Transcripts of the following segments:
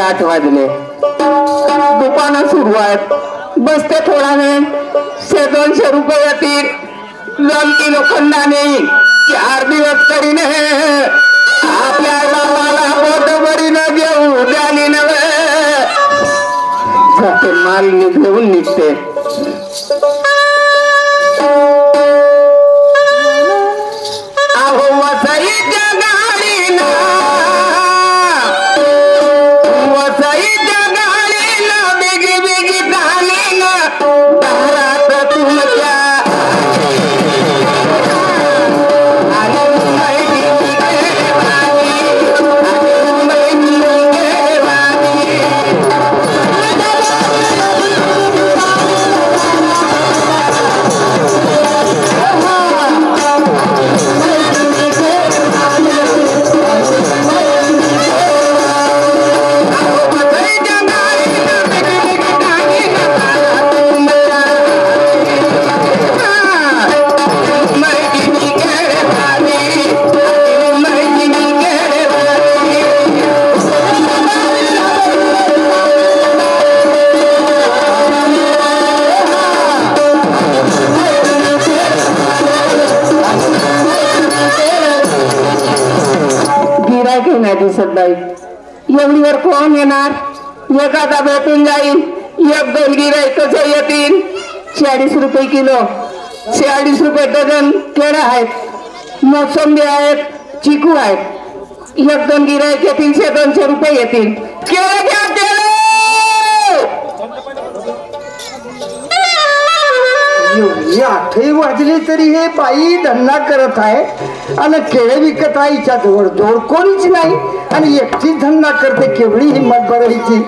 8 वाजले. दुकानं सुरू आहेत. बसते थोडा वेळ. 100-200 रुपये येतील. 2 किलो खंडाने 4 दिवस तरीने आपल्या गावाला पोटभरीनं घेऊ द्याली नव्हे. जाते माल घेऊन निघते. अहो वसईच्या गाडीनं वसईच्या गाडीनं बिगी बिगी झालीनं दारात तुमच्या दिसत बाई. एवढीवर कोण येणार? एखादा भेटून जाईल. 1-2 गिऱ्हाईक कसे येतील? 40 रुपये किलो, 40 रुपये डझन केळं आहेत, मोसंबी आहेत, चिकू आहेत. 1-2 गिऱ्हाईक येतील. 100-200 रुपये येतील. केळं घ्या केळं. 8 वाजले तरी हे बाई धंदा करत आहे आणि केळे विकत आहे. हिच्या जवळ जोड कोणीच नाही आणि एकटीच धंदा करते. केवढी हिंमत बरं हिची.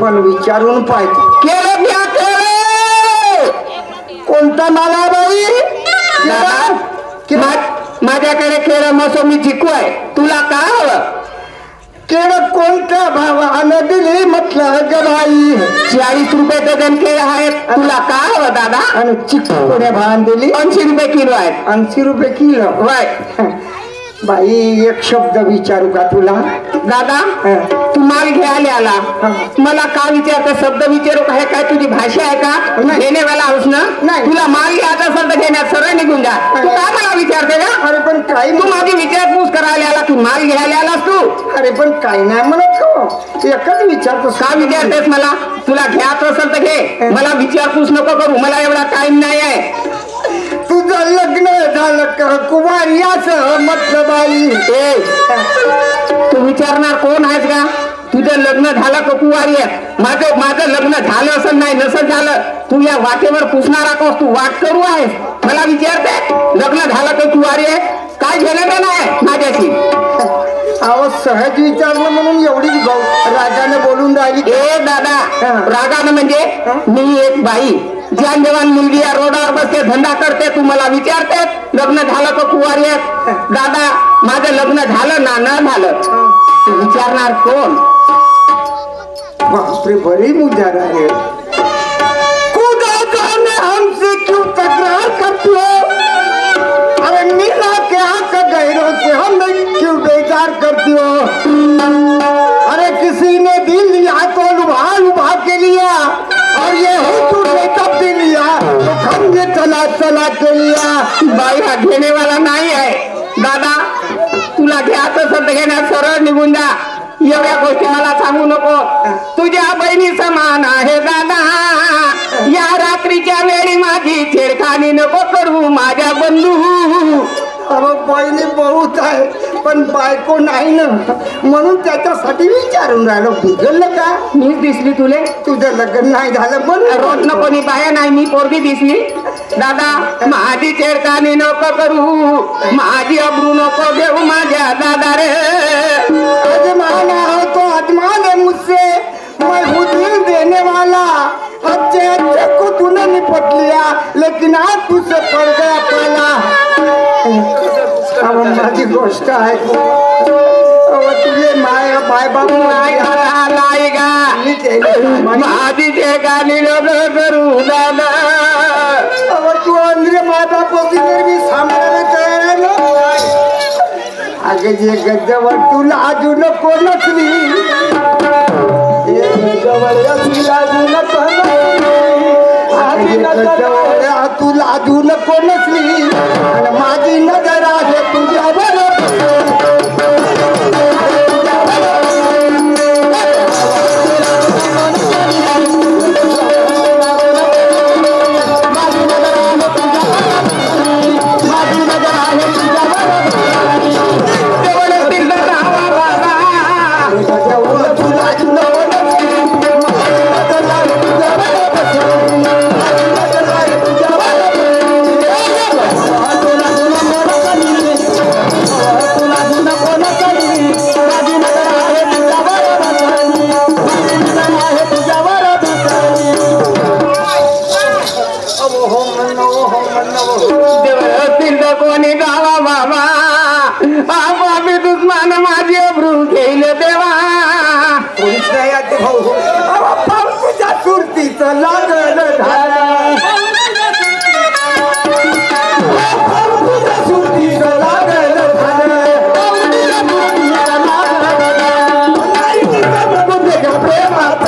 पण विचारून पाहिजे. केळं घ्या केळं. कोणता माला बाई? माझ्याकडे केळं, मोसंबी, चिकू आहे. तुला काय हवं? केळं कोणत्या भावानं दिली म्हटलं ग बाई? 40 रुपये डझन केळं आहेत. तुला काय हवं दादा? आणि चिकू कोण्या भावानं दिली? 80 रुपये किलो आहेत. 80 रुपये किलो? वय बाई एक शब्द विचारू का तुला? दादा तू माल घ्यायला आला, मला का विचारता? शब्द विचारू का? हे काय तुझी भाषा आहे का? घेण्यावाला आहोस ना? तुला माल घ्यायचा असेल तर घेण्यात सरळ निघून जा. तू काय मला विचारते का? अरे पण काय तू माझी विचारपूस करायला आला की माल घ्यायला आलास तू? अरे पण काय नाही म्हणत हो. एकच विचारतोस. का विचारतेस मला? तुला घ्यायचं असेल तर घे. मला विचारपूस नको करू. मला एवढा टाइम नाही आहे. तुझं लग्न झालं का कुमारी असं म्हटलं बाई? तू विचारणार कोण आहेस का? तुझं लग्न झालं का कुवारी आहे? माझं लग्न झालं असं नाही नसं झालं. तू या वाटेवर पुसणारा कोस? तू वाट करू आहेस? मला विचारते लग्न झालं का कुवारी आहे? काय घेणं नाही माझ्याशी? अहो सहज विचारलं म्हणून एवढी रागाने बोलून राहिली. ए दादा रागानं म्हणजे मी एक बाई जान जवान मुलगी या रोडावर बसते धंदा करते. तू मला विचारते लग्न झालं का कुवारी आहे? दादा माझं लग्न झालं ना न झालं तू विचारणार कोण? बापरे बड़ी मुजार आहे. खुदा जाने हमसे क्यों तकरार करती हो? अरे मिला क्या का गैरों से हमें क्यों बेजार करती हो? अरे किसी ने दिल लिया तो लुभा लुभा के लिया और ये हुजूर ने कब दिल लिया तो खंगे चला चला के लिया. बाई हा घेणेवाला नाही आहे. दादा तुला घ्यायचं असेल तर घेण्यात सरळ निघून जा. एवढ्या गोष्टी मला सांगू नको. तुझ्या बहिणी समान आहे दादा. या रात्रीच्या वेळी माझी छेडखानी नको करू माझ्या बंधू. अरे बहिणी बहुत आहे पण बायको नाही ना म्हणून त्याच्यासाठी विचारून राहिलो. बिघडलं का? मीच दिसली तुले? तुझं लग्न नाही झालं पण रोज न कोणी बाया नाही मी पोरगी दिसली. दादा माझी छेडखानी नको करू, माझी अब्रू नको घेऊ माझ्या दादा रे. अजमाना हो तो अजमान है मुझसे, मैं हूँ दिल देने वाला. अच्छे अच्छे को तूने निपट लिया लेकिन आज तुझसे पड़ गया पाला. अब माझी गोष्ट आहे. तुझे माय बाय बाप नाही का माझी छेडखानी नको करू दादा. अब तू अंदर माय बाप होती तर मी सांभाळायला तयार आहे ना. अगे जे गद्दवर तुला अजून कोण नसली जवळ तू लाजू नको नसली आणि माझी नजर आहे तुझ्यावर कोणी गावा बाबा आम्ही दुश्मन माझी अब्रू घेईल देवा कोणीच नाही आता भाऊ तुझ्या सुरतीचं लागल झालं सुरतीचं लागल झालं प्रेमात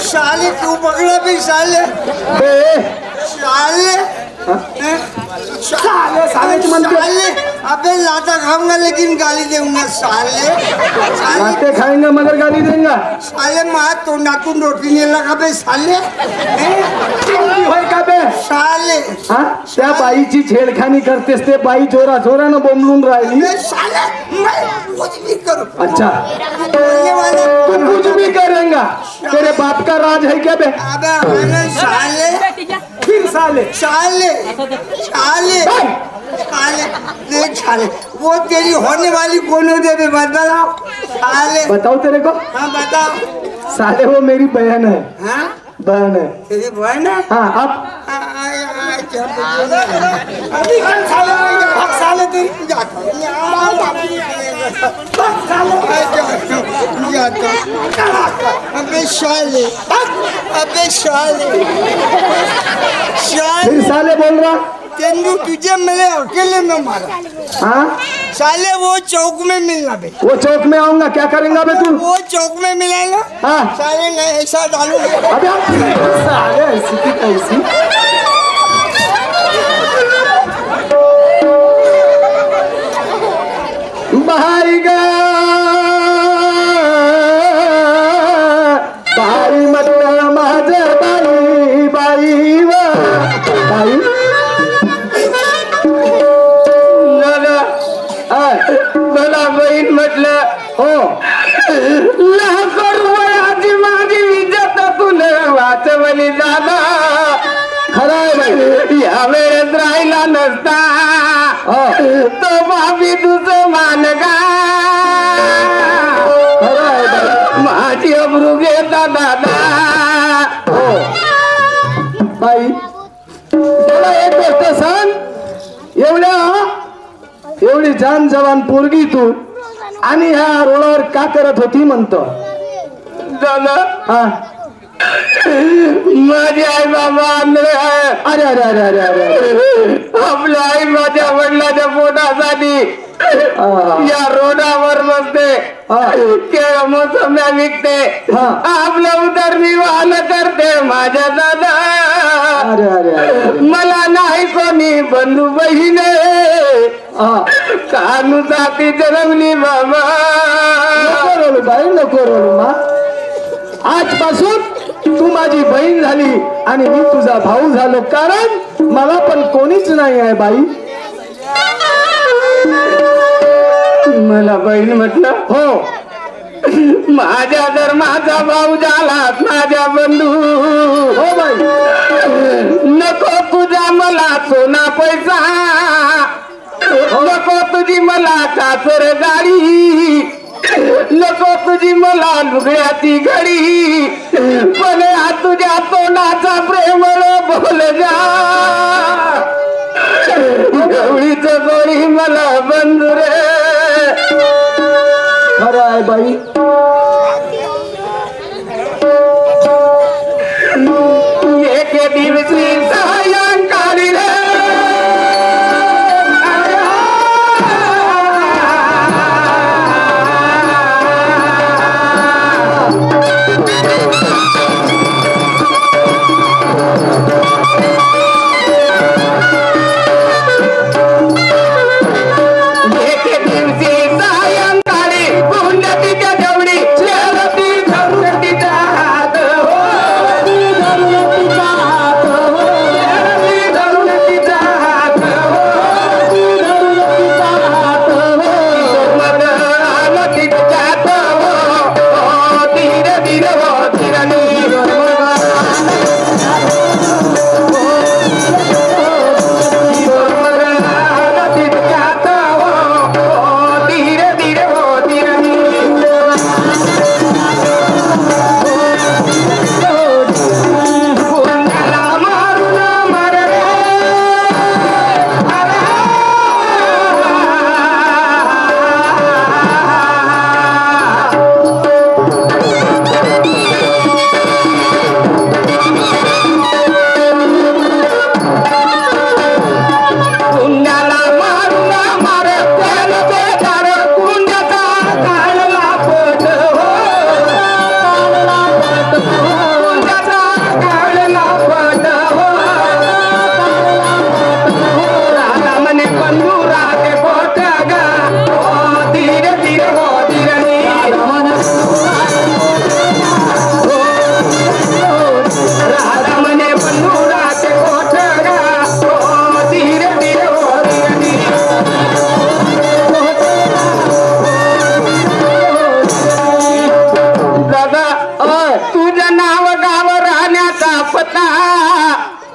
साले तू पकड़ा भी साले साले साले अबे लाता खाऊंगा लेकिन गाली दूंगा साले लाते खाएंगे मगर गाली देंगा साले माँ तो नाखून रोटी नहीं लगा बे साले साले त्या बाईची छेडखानी करतेस ते बाई जोरा जोरानं बोंबलून राहिली साले मैं कुछ भी करूं अच्छा बोलने वाला तू कुछ भी करेगा तेरे बाप का राज है क्या बे अबे साले फिर साले साले साले साले देख साले वो तेरी होने वाली कौन हो दे बताओ साले बताओ तेरे को हाँ बताओ साले वो मेरी बहन है हाँ बहन है तेरी बहन है हाँ अब अभी कल साले तेरी जाता अबे साले अबे साले फिर साले बोल रहा तेंदू तुझे मिले अकेले में मारा हाँ साले वो चौक में मिलना बे वो चौक में आऊंगा क्या करेंगा बे तू वो चौक में मिलेगा हाँ साले मैं ऐसा डालूंगा अबे साले ऐसी की कैसी भाई गा भाई म्हटलं माझं बाई बाई वा बाई मला बहीण म्हटलं हो लाखो रुपयाची माझी इज्जत तुला वाचवली दादा खरं बाई या वेळेस राहिला नसता तो बाबी तुझं मानगा माझी अब्रू घेता दादा हो बाई तुला एक गोष्ट सांग एवढी जान जवान पोरगी तू आणि ह्या रोडावर का करत होती म्हणतो दादा हा माझी आई बाबा आंधळे आहे अरे अरे अरे अरे अरे आपल्या आई माझ्या वडिलाच्या पोटासाठी या रोडावर बसते केळ मोसंब्या विकते आपलं उदरनिर्वाह करते माझ्या दादा अरे अरे अरे मला नाही कोणी बंधू बहिणे कानू जाती जन्मली बाबा नको रोडू बाई नको रोडू मा आजपासून तू माझी बहीण झाली आणि मी तुझा भाऊ झालो कारण मला पण कोणीच नाही आहे बाई मला बहीण म्हटलं हो माझ्या धर्माचा भाऊ झालात माझ्या बंधू. हो बाई. नको तुझा मला सोना पैसा, नको तुझी मला काचर गाडी, नको तुझी मला लुगड्याची घडी, पण हा तुझ्या तोंडाचा प्रेमळ बोल जा. गवळीच गोळी मला बंधू रे. खरं आहे बाई. एके दिवशी सायंकाळी रे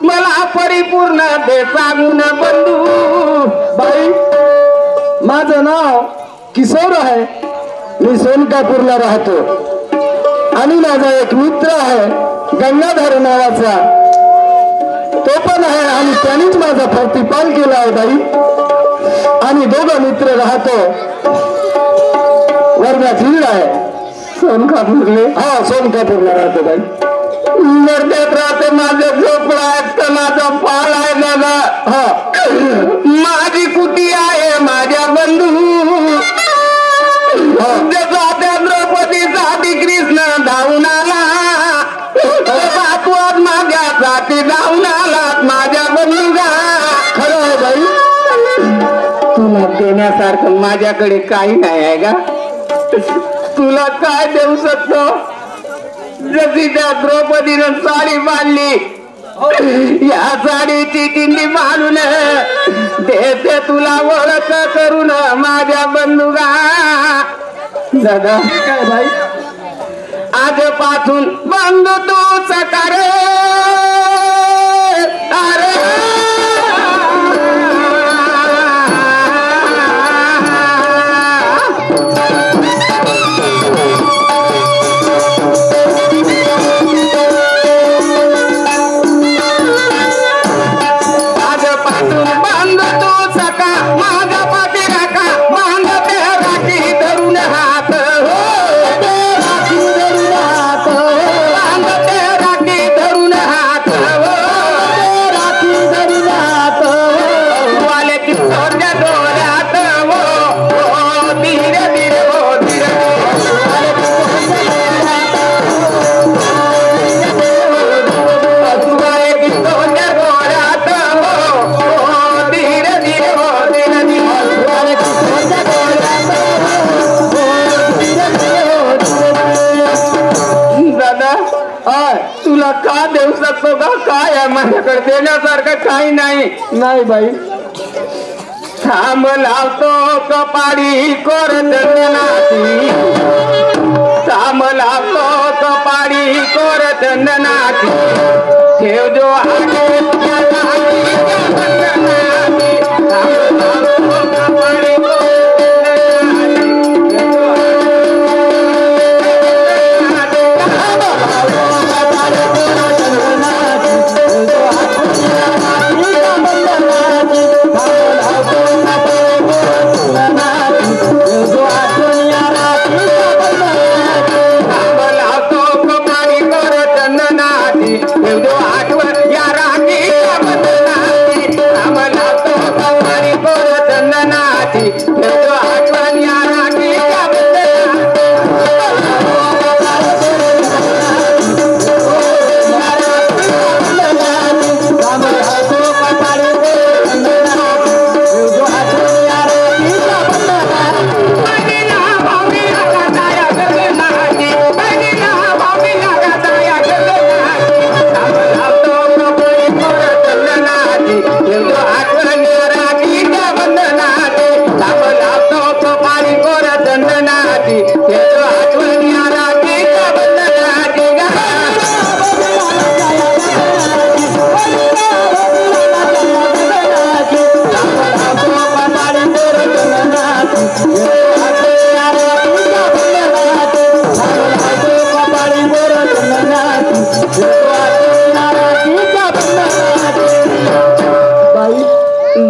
मला परिपूर्ण दे सांगून बंधू. बाई, माझं नाव किशोर आहे. मी सोनकापूरला राहतो आणि माझा एक मित्र आहे गंगाधर नावाचा, तो पण आहे आणि त्यानेच माझा प्रतिपाल केला आहे बाई. आणि दोघं मित्र राहतो वर्धा जिल्हा आहे सोनकापूरले. हा, सोनकापूरला राहतो बाई. वर्ध्यात राहते माझं झोपडा आहे, माझा पाल आहे दादा. हा, माझी कुटी आहे माझ्या बंधू. जसा त्या द्रौपदीसाठी कृष्ण धावून आला, तसा तू आज माझ्यासाठी धावून आलात माझ्या बंधूगा. खरं आहे बाई. तुला देण्यासारखं माझ्याकडे काही नाही आहे का? तुला काय देऊ शकतो? जशी त्या द्रौपदीनं साडी बांधली, या साडीची चिंदी बांधून देते तुला ओळख करून माझ्या बंधुगा. दादा काय बाई? आजपासून बंधू तू सकार. अरे तुला का देऊ शकतो का? काय आहे माझ्याकडे देण्यासारखं काही नाही. नाही बाई. थांब लावतो कपाडी कोरत नाती. थांबला तो कपाळी कोर चंदनाची ठेव जो आहे त्याला बंधनाची थांबला तो कपाळी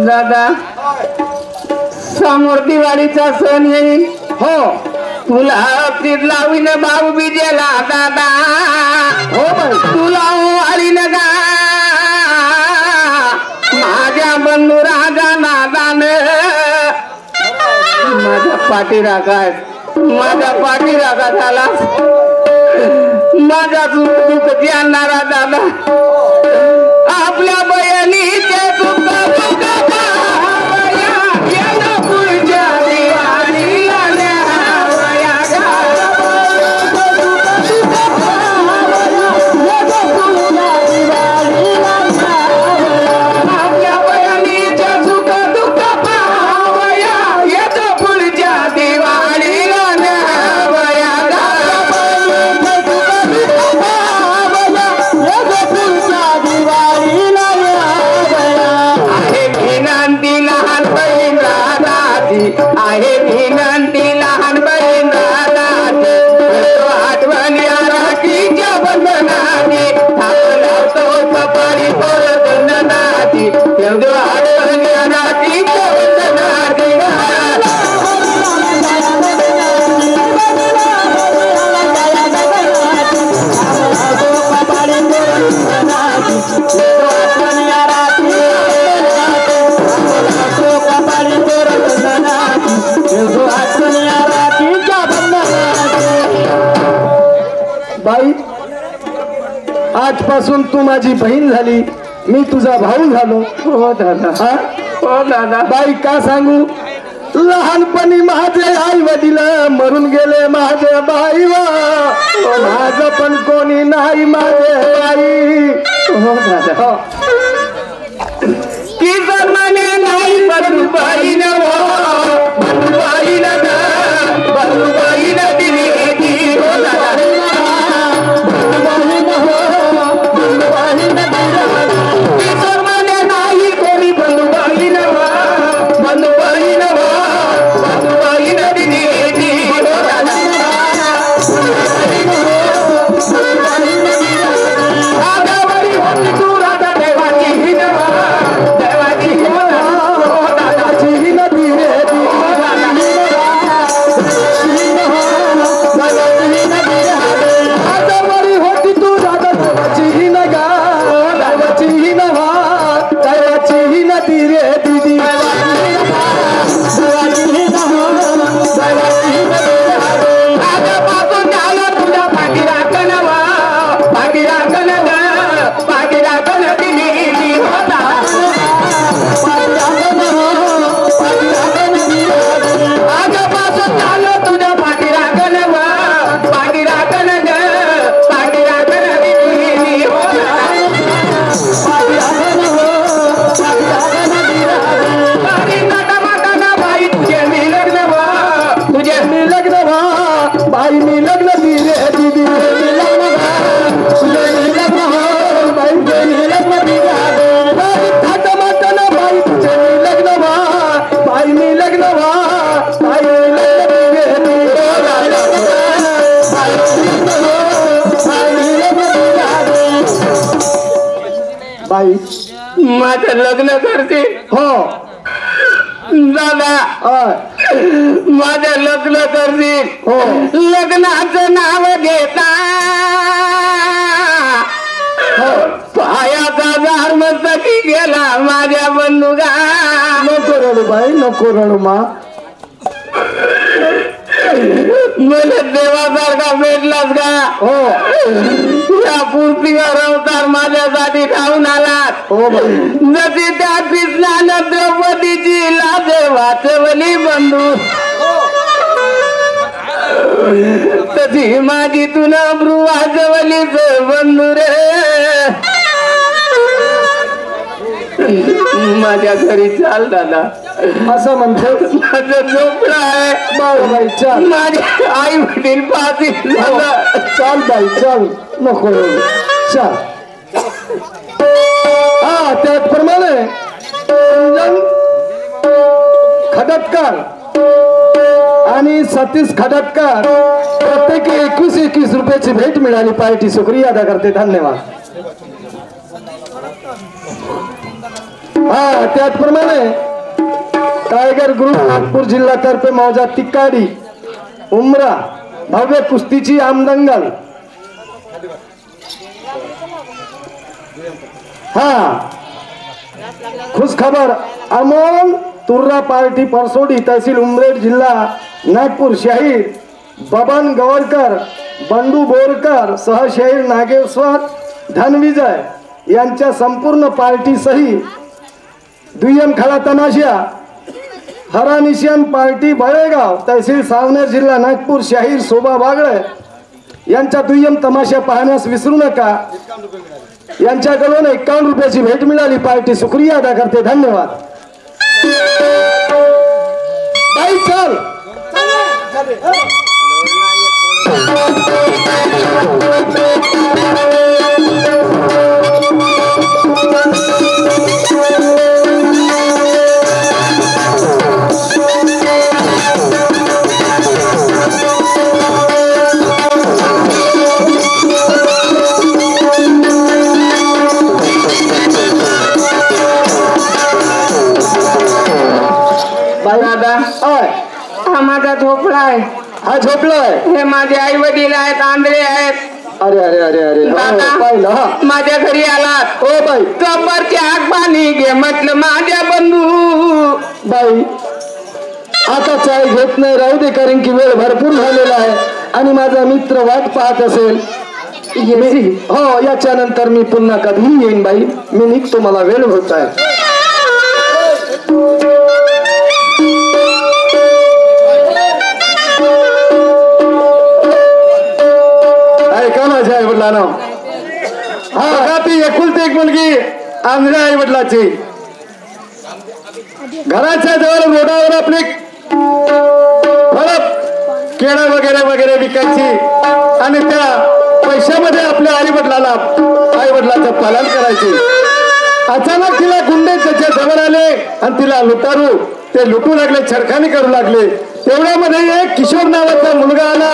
दादा समोर दिवाळीचा सण येईल हो तुला तीर लावीन भाऊ बीजेला दादा हो तुला वाळीन गा माझ्या बंधू राजा नादान माझ्या पाठीरागा झाला माझा दुःख जाणणारा दादा आपल्या बहिणीचे दुःख आहे विनंती लहान बहीण दादाची आठवण या राखीच्या बंधनाची थांबला तो कपाळी कोर चंदनाची तेवढं आठवण या राखीच्या बंधनाची बाई आजपासून तू माझी बहीण झाली मी तुझा भाऊ झालो हो दादा हो दादा बाई का सांगू लहानपणी माझे आई वडील मरून गेले माझे बाई माझं पण कोणी नाही माझे आई हो दादा की जन्माने नाही बंधू बहीण दिली हो दादा बाई माझं लग्न करते हो दादा होय माझं लग्न करते हो लग्नाचं नाव घेता पायाचा धर्मसाठी गेला माझ्या बंधुगा नको रडू बाई नको रडू मा मला देवासारखा भेटलास का हो या पृथ्वीवर अवतार माझ्यासाठी धावून आलात हो बाई जशी त्या कृष्णानं द्रौपदीची लाज वाचवली बंधू तशी माझी तुला अब्रू वाजवलीच बंधू रे माझ्या घरी चाल दादा असं म्हणतो माझं झोपडं आहे बाई चाल माझे आई वडील पाहतील हो, चाल बाई चाल नको रडू चाल हा त्याचप्रमाणे अंजन खडटकर आणि सतीश खडटकर प्रत्येकी 21 रुपयाची भेट मिळाली पार्टी शुक्रिया अदा करते धन्यवाद हा त्याचप्रमाणे टायगर ग्रुप नागपूर जिल्ह्यातर्फे मौजा तिकाडी उमरा भव्य कुस्तीची आमदंगल हा खुश खबर अमोल तुर्रा पार्टी परसोडी तहसील उमरेड जिल्हा नागपूर शाहीर बबन गवळकर बंडू बोरकर सहशाहीर नागेश्वर धनविजय यांच्या संपूर्ण पार्टी सही दुय्यम खळा तमाशा हरानिशियन पार्टी बळेगाव तहसील सावनेर जिल्हा नागपूर शाहीर शोभा बागळे यांच्या दुय्यम तमाशा पाहण्यास विसरू नका यांच्याकडून 51 रुपयाची भेट मिळाली पार्टी शुक्रिया अदा करते धन्यवाद बाई चल दादा हा माझा झोपडा आहे हा झोपलाय हे माझे आई वडील आहेत आंधळे आहेत अरे अरे अरे अरे हो, पाहिलं हा माझ्या घरी आलात हो बाई कब्बरची आग पाणी घे म्हटलं माझ्या बंधू बाई आता चाय घेत नाही राहू दे कारण की वेळ भरपूर झालेला आहे आणि माझा मित्र वाट पाहत असेल हो याच्यानंतर मी पुन्हा कधी येईन बाई मी निघतो मला वेळ होत आहे ऐका माझ्या आई वडिलांना हा ती एकुलती एक मुलगी आंध्रा आई वडिलाची घराच्या जवळ रोडावर आपली फळं केळं वगैरे वगैरे विकायची आणि त्या पैशामध्ये आपल्या आई वडिलाचं पालन करायचे अचानक तिला गुंडे त्याच्या जवळ आले आणि तिला लुटारू ते लुटू लागले छरखानी करू लागले तेवढ्यामध्ये एक किशोर नावाचा मुलगा आला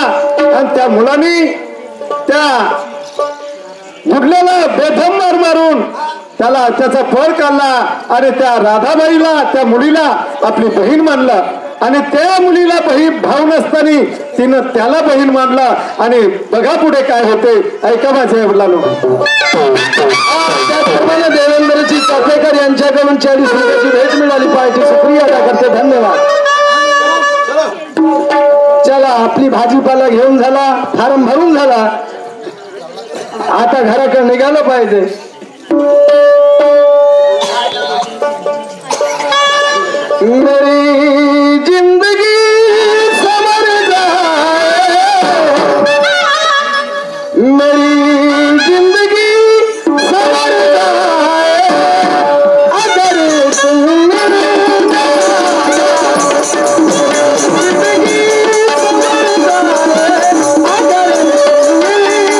आणि त्या मुलांनी त्या मुडल्याला बेदम मार मारून त्याला त्याचा फळ काढला आणि त्या राधाबाईला त्या मुलीला आपली बहीण मानलं आणि त्या मुलीला भाव नसताना तिनं त्याला बहीण मानला आणि बघा पुढे काय होते ऐका माझ्या वडिलांनो त्याचप्रमाणे देवेंद्रजी चाफेकर यांच्याकडून 40 रुपयाची भेट मिळाली पार्टी शुक्रिया अदा करते धन्यवाद चला आपली भाजीपाला घेऊन झाला फार्म भरून झाला आता घराकडे निघालं पाहिजे मेरी जिंदगी समर जाए मेरी जिंदगी समर जाए अगर तुम मेरे जिंदगी समर जाए अगर तुम मेरे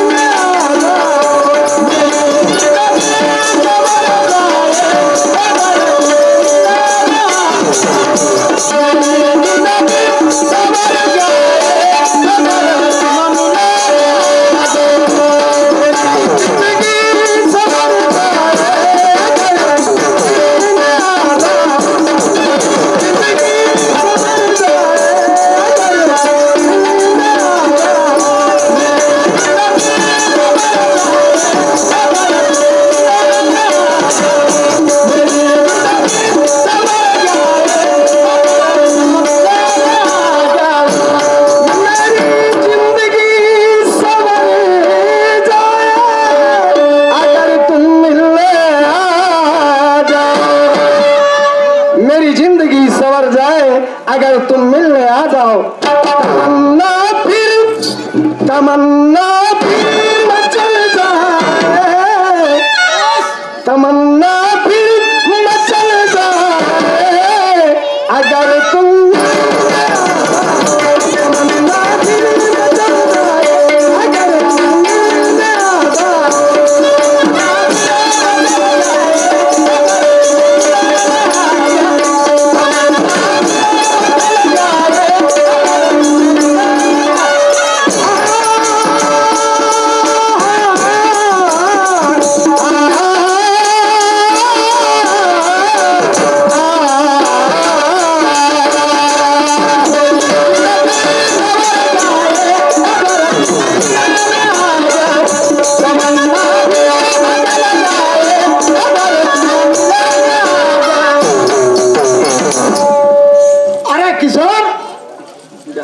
अगर तुम मिलने आ जाओ तमन्ना फिर मचल जाए, तमन्ना फिर मचल जाए अगर तुम तमन्ना फिर मचल जाए अगर तुम मिलने आ जाओ।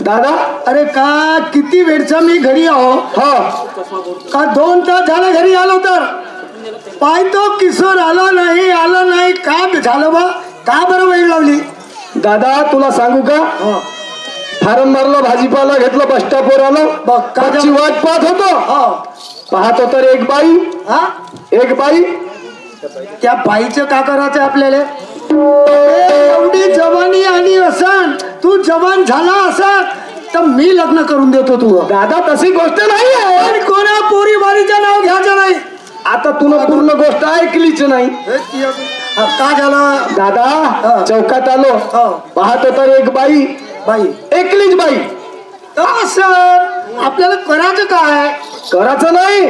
दादा, अरे का किती वेळचा मी घरी आहो का 2 तास झालं घरी आलो तर पाहतो किशोर आला नाही का झालं बा, का बरं वेळ लावली? दादा तुला सांगू का, फारम मारला, भाजीपाला घेतला, बस स्टॉपवर आलो, बसची वाट पाहत होतो. पाहत होतो एक बाई. त्या बाईचं का करायचं आपल्याला? एवढी जवानी आली असन, तू जवान झाला असत तर मी लग्न करून देतो. तू दादा तशी गोष्ट नाही आहे, कोणा पोरी बारीचं नाव घ्यायचं नाही. आता तुला पूर्ण गोष्ट ऐकलीच नाही. का झालं दादा? चौकात आलो, पाहत होतो एक बाई, एकलीच बाई. असं आपल्याला करायचं काय? करायचं नाही,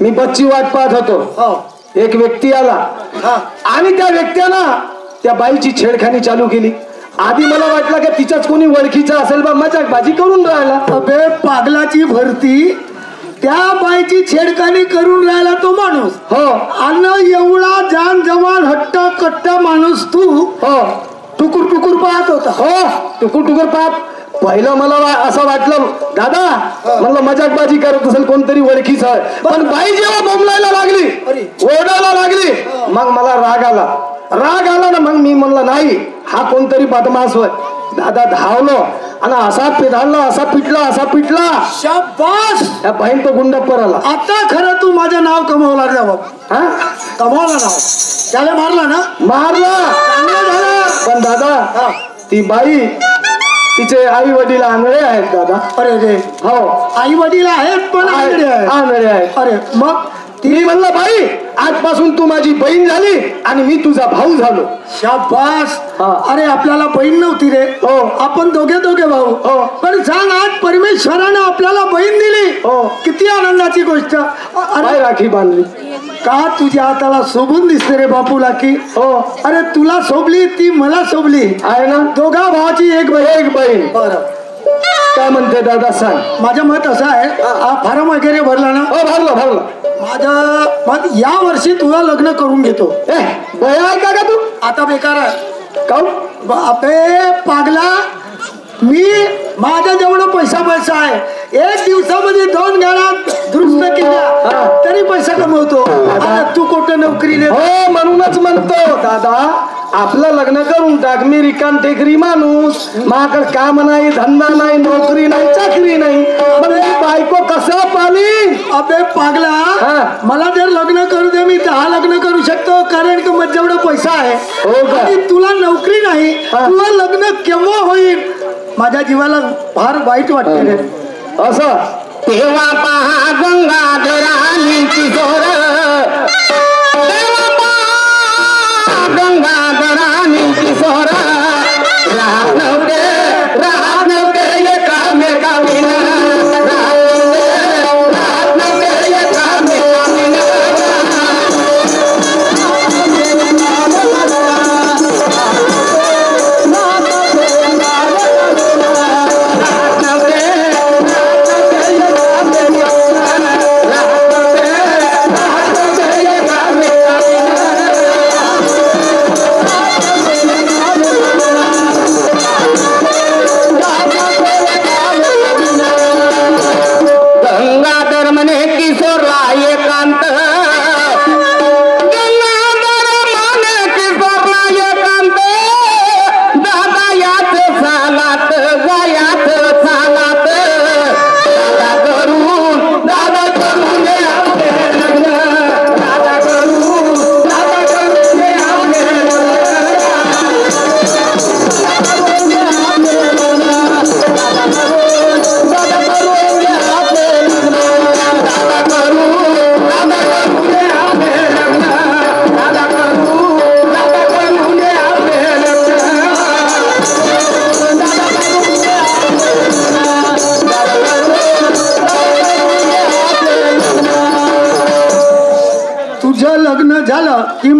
मी बसची वाट पाहत होतो. एक व्यक्ती आला आणि त्या व्यक्तीनं त्या बाईची छेडखानी चालू केली. आधी मला वाटलं की तिच्याच कोणी ओळखीचा असेल बा, मजाक बाजी करून राहिला. अबे पागलाची भरती, त्या बाईची छेडखानी करून राहिला तो माणूस. आणि एवढा जान जवान हट्टा कट्टा माणूस तू टुकुर टुकुर पाहत होता. टुकुर पाहत. पहिलं मला असं वाटलं दादा, म्हणलं मजाकबाजी करत असेल कोणतरी ओळखीच आहे. पण बाई जेव्हा बोंबलायला लागली, ओरडायला लागली, मग मला राग आला ना. मग मी म्हणलं नाही, हा कोणतरी बदमाश होय. दादा धावलो आणि असा पिटला. शाबास, त्या बाईन तो गुंडप्पर आला. आता खरं तू माझं नाव कमवला रे बाबा. कमवला नाव, त्याला मारला ना? मारला, चांगलं झालं. पण दादा ती बाई, तिचे आई वडील आंधळे आहेत दादा. अरे रे, हो आई वडील आहेत पण आंधळे आहेत. अरे मग मी म्हणलं बाई, आजपासून तू माझी बहीण झाली आणि मी तुझा भाऊ झालो. शाबास. अरे आपल्याला बहीण नव्हती रे, आपण दोघे भाऊ. पण सांग, आज परमेश्वरानं आपल्याला बहीण दिली, किती आनंदाची गोष्ट. अरे राखी बांधली का तुझ्या हाताला शोभून दिसते रे बापू लाकी. अरे तुला शोभली, ती मला शोभली आहे ना. दोघा भावाची एक बहीण. बरं, काय म्हणते दादा सांग. माझं मत असं आहे, हा फॉर्म वगैरे भरला ना? भरला. माझं मत, या वर्षी तुला लग्न करून घेतो. बया ऐका का तू? आता बेकार आहे का? बापे पागला, मी माझ्या जेवढं पैसा आहे, 1 दिवसामध्ये 2 गाड्या दुरुस्त केल्या तरी पैसा कमवतो. तू कुठं नोकरी नाही. हो, म्हणूनच म्हणतो दादा, आपलं लग्न करून टाक. मी रिकाम टेकरी माणूस, माझ्याकडे काम नाही, धंदा नाही, नोकरी नाही, चाकरी नाही. बायको कसं पाली? अबे पागला, मला जर लग्न करू दे, मी 10 लग्न करू शकतो, कारण की माझ्या जेवढा पैसा आहे. आणि तुला नोकरी नाही, तुला लग्न केव्हा होईल? माझ्या जीवाला फार वाईट वाटते रे. असं तेव्हा पहा गंगाधरांची जोर, तेव्हा पहा गंगाधरांची जोर. राहत नव्हते एकामेकाविना, राहत नव्हते एकामेकाविना.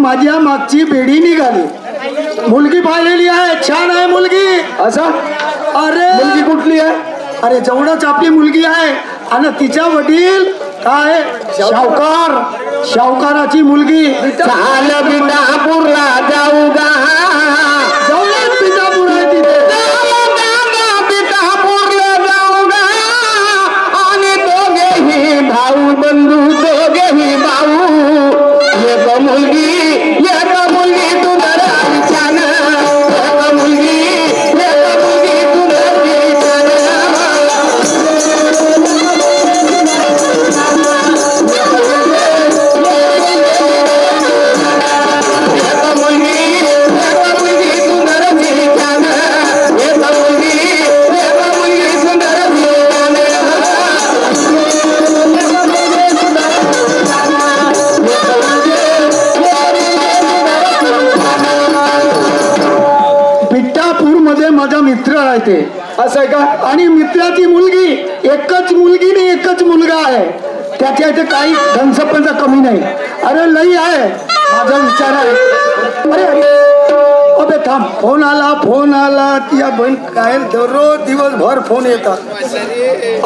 माझ्या मागची बेडी निघाली. मुलगी पाहिलेली आहे, छान आहे मुलगी. असा अरे मुलगी कुठली आहे? अरे जेवढंच आपली मुलगी आहे आणि तिच्या वडील काय शावकार, शावकाराची मुलगी. चाल बिजापूरला जाऊ गा, जेवढंच बिजापूर आहे तिथे. बिजापूरला जाऊ गा, आणि दोघेही भाऊ बंधू, दोघेही भाऊ. एक मुलगी तू जरा छान, एक मुलगी तू जरा छान. मध्ये माझा मित्र राहते. असं आहे का? आणि मित्राची मुलगी, एकच मुलगी नाही एकच मुलगा आहे. त्याच्या इथे काही धनसंपदा कमी नाही. अरे लई आहे. माझा विचार आहे, अरे अबे थांब, फोन आला या बहीण काय दररोज दिवसभर फोन येतात. ओ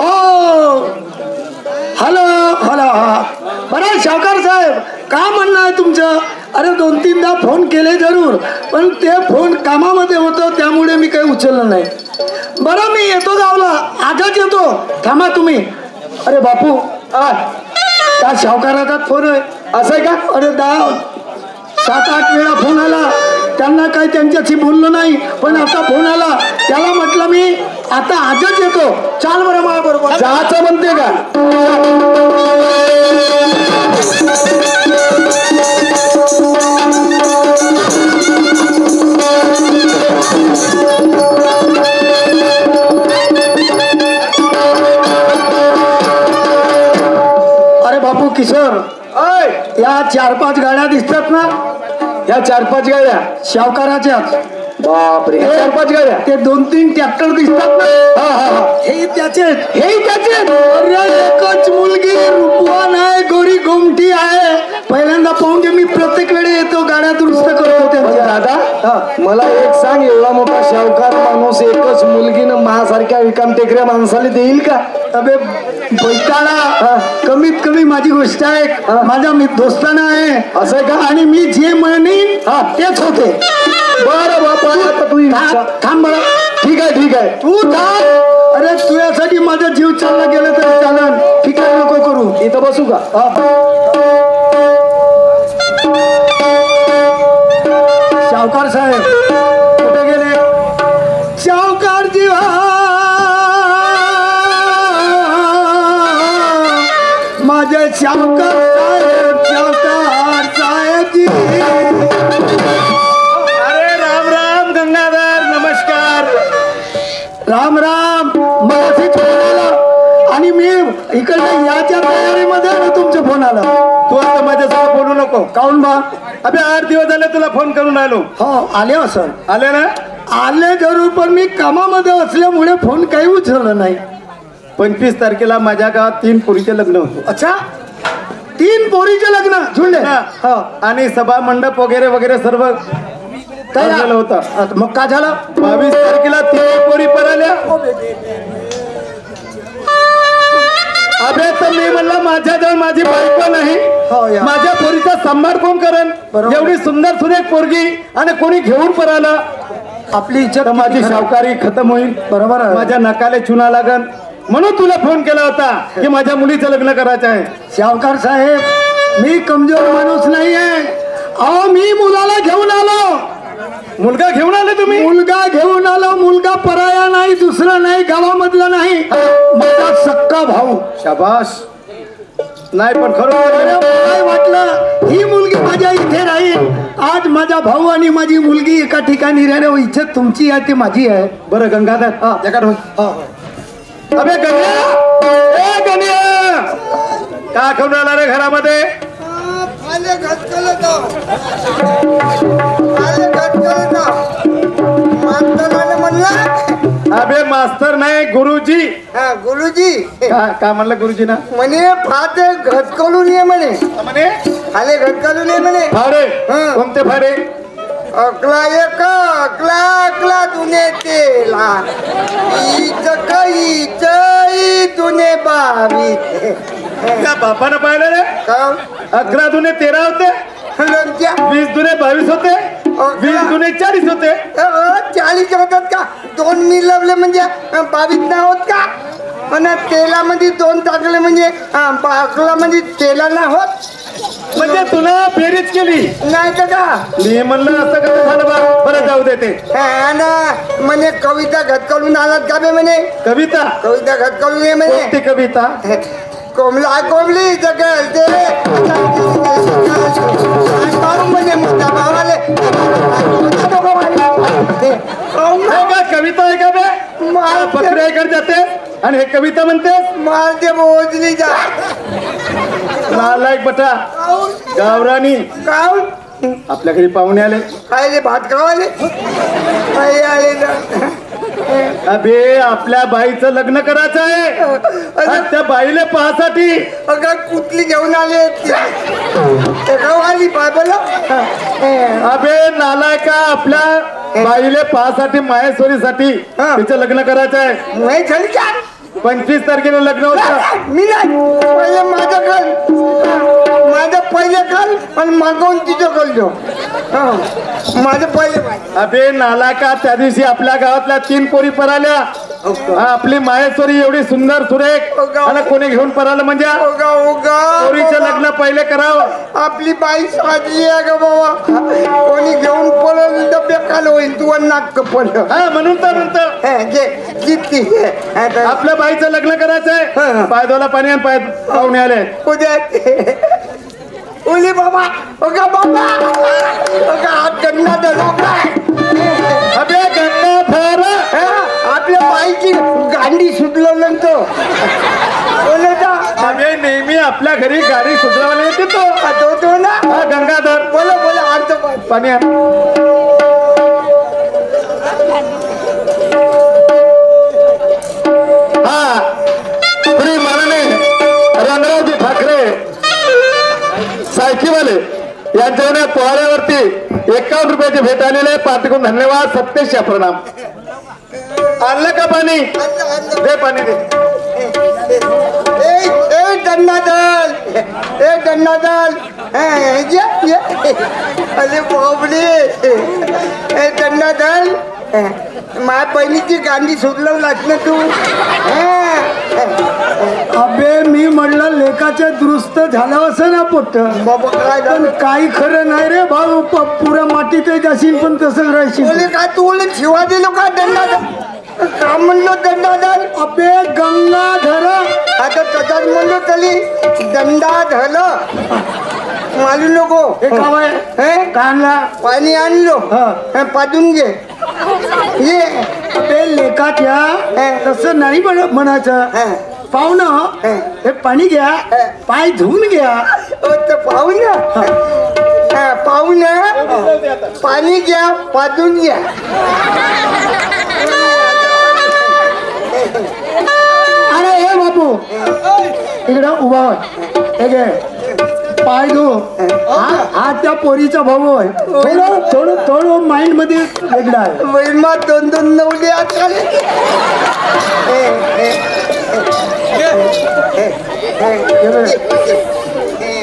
हॅलो हॅलो, हा बरं शावकार साहेब, काय म्हणणं आहे तुमचं? अरे 2-3दा फोन केले जरूर, पण ते फोन कामामध्ये होतं त्यामुळे मी काही उचललं नाही. बरं मी येतो गावला, आजच येतो, थांबा तुम्ही. अरे बापू, त्या शावकाराचा फोन आहे. असं आहे का? अरे 7-8 वेळा फोन आला, त्यांना काही त्यांच्याशी बोललो नाही, पण आता फोन आला. त्याला म्हटलं मी आता आजच येतो, चाल बरं मला बरोबर. जायचं म्हणते का? अरे बापू किशोर, या 4-5 गाड्या दिसतात ना, या 4-5 गाड्या शावकाराच्याच. बापरे, 4-5 गाड्या. ते 2-3 ट्रॅक्टर दिसतात ना, हे त्याचे. अरे एकच मुलगी, रूपवान आहे, गोरी गोमटी आहे. पहिल्यांदा पाहून मी प्रत्येक वेळी येतो, गाड्या दुरुस्त करतो त्यांच्या. दादा मला एक सांग, एवढा मोठा शावकार माणूस एकच मुलगीनं माझ्यासारख्या विकाम टेकऱ्या माणसाला देईल का? अबे बैताळा, कमीत कमी माझी गोष्ट आहे, माझ्या दोस्ताना आहे. असं आहे का? आणि मी जे म्हणेन तेच होते. बरं बापा, आता तू थांब बरं. ठीक आहे तू थांब. अरे तुझ्यासाठी माझा जीव चालला गेला तरी चालन. ठीक आहे, नको करू. इथं बसू का? शावकार साहेब कुठे गेले? शावकारजी, माझे शावकार साहेबजी. अरे राम राम गंगाधर, नमस्कार. राम राम. मगाशीच फोन आला आणि मी इकडे याच्या तयारीमध्ये ना तुमचा फोन आला. तू आता माझ्यासोबत बोलू नको. काऊन बा? अबे 8 दिवस झाले तुला फोन करून आलो. हो आले असं. आले ना? आले जरूर, पण मी कामामध्ये असल्यामुळे फोन काही उचललं नाही. 25 तारखेला माझ्या गावात 3 पोरीचे लग्न होते. अच्छा, 3 पोरीचे लग्न जुळले. हो, आणि सभा मंडप वगैरे सर्व ठरलेलं होतं. मग काय झालं? 22 तारखेला 3 पोरी पराल्या. अबे तर मी म्हणलं माझ्याजवळ माझी बायको नाही, हो या. माझ्या पोरीचा सांभाळ कोण करेन? बरोबर. एवढी सुंदर सुरेख पोरगी आणि कोणी घेऊन पराला, आपली इच्छा तर माझी सावकारी खतम होईल. बरोबर आहे. माझ्या नकाले चुना लागन, म्हणून तुला फोन केला होता की माझ्या मुलीचं लग्न करायचं आहे. शावकार साहेब, मी कमजोर माणूस नाही आहे. अहो मी मुलाला घेऊन आलो. मुलगा घेऊन आले तुम्ही? मुलगा घेऊन आलो. मुलगा पराया नाही, दुसरा नाही, गावामधला नाही, माझा सक्का भाऊ. शाबास. नाही पण खरं अरे काय वाटलं, ही मुलगी माझ्या इथे राहील. आज माझा भाऊ आणि माझी मुलगी एका ठिकाणी राहिल्या. इच्छा तुमची आहे ती माझी आहे. बरं गंगाधर, एका अबे गण्या, ए गण्या, का घेऊन आला रे घरामध्ये? म्हणलं अबे मास्तर नाही गुरुजी. हा गुरुजी. का म्हणलं गुरुजी ना? म्हणे फाटे घट करून ये म्हणे. म्हणे आले घट करून ये म्हणे. फाडे हं. कोणते फाडे? अकला एक अकला अकला दुने तेला इच कईच दुने बावी. त्या बापानं पाहिलं रे. का 11 दुने 13 होते, 20 दुने 22 होते, 20 दुने 40 होते. 40 होतात का? 2 मिळवले म्हणजे 22 नाही होत का? पण तेलामध्ये 2 टाकले म्हणजे 11 मध्ये तेला नाही होत. म्हणजे तुला बेरीज केली नाही तर का? मी म्हणलं असं कसं झालं बा. बरं जाऊ दे ते. म्हणे कविता घटकलून आलात का बे? म्हणे कविता कविता घटकलून ये म्हणे. कोणती कविता? कोमला कोमली जगल ते म्हणे मोठ्या भावाले कविता आहे का बे? बकऱ्याकडे जाते आणि हे कविता म्हणतेस? माल ते मोजली जा. नालायक बटा गावरानी. काऊन? आपल्या घरी पाहुणे आले. खायले भात खावाले काही आले ना. अबे आपल्या बाईचं लग्न करायचं आहे आणि त्या बाईले पाहासाठी अगं कुठली घेऊन आले आली पाय बोला. अबे नालायका आपल्या बाईले पाहासाठी माहेश्वरीसाठी तिचं लग्न करायचं आहे. नाही झाली का? 25 तारखेला लग्न होतं. मी नाही पहिले माझं पहिले काल आणि मागवून तिचं कल माझं पहिले. अबे नालायका त्या दिवशी आपल्या गावातल्या 3 पोरी पराल्या. आपली माहेश्वरी एवढी सुंदर सुरेख आणि कोणी घेऊन परालं म्हणजे पोरीचं लग्न पहिले करावं. आपली बाई साजली आहे ग बाबा. कोणी घेऊन पळवलं तर बेकार होईल. तू नाक पडलं. हा म्हणून तर आपल्या बाईचं लग्न करायचंय. पायदोला पाणी आणि पाय पाहुणे आले. उद्या ओली बाबा ओका बाबा ओका हात गन्ना धरला काय? अबे गन्ना धर. आपल्या बाईची गांडी सुटलं तो बोलता. अबे नेहमी आपल्या घरी गाडी सुधरवायला येते तो ना. गंगाधर बोला बोला आणतो पाणी आण. हा श्री माननीय रणरावजी ठाकरे सायकीवाले यांच्या पोहाड्यावरती 51 रुपयाची भेट आलेली आहे. पाठीकडून धन्यवाद. सत्तेश प्रणाम. आणलं का पाणी? दे पाणी दे. दन्नादल दन्नादल अरे बाबले दन्नादल माझ्या बहिणीची गांडी सुटलवलाच ना तू. अबे मी म्हणलं लेकाच्या दुरुस्त झालं असं ना पोट. बाबा काय पण काही खरं नाही रे भाऊ. पुऱ्या मातीत जाशील पण तसंच राहशील. बोले काय तू बोले शिवा दिलो का? दंडादल का म्हणलो? दंडादल अबे गंगाधर. आता तसाच म्हणलो तरी दंडाधल मालू नको. हे काय कानला पाणी आणलो पाजून घे. ये अबे लेकाच्या तसं नाही म्हणायचं. पाहुणं हे पाणी घ्या, पाय धुवून घ्या. पाहून पाणी घ्या पाजून घ्या. अरे हे बापू इकडं उभा हे घे पाय धु. हा त्या पोरीचा भाऊ आहे. थोडं माइंड मध्ये वेगळा आहे. मा 2-2 नवले आजकाल.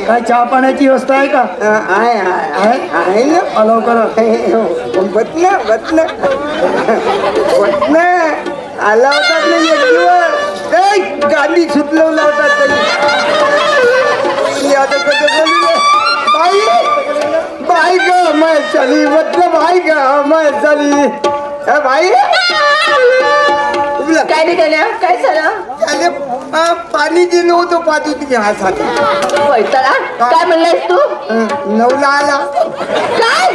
काय चहा पाण्याची व्यवस्था आहे का? आहे ना लवकर बत ना आला होता ना एक दिवस. गाडी सुटलवला होता तरी आता कसं बाई बाई ग मैं चली मतलब भाई ग मैं चली. भाई काय निघाल्या? काय झालं? पाणी दिलं होतं पाजून घ्यासाठी. वैताळा काय म्हणलायस तू? नवला आला. काय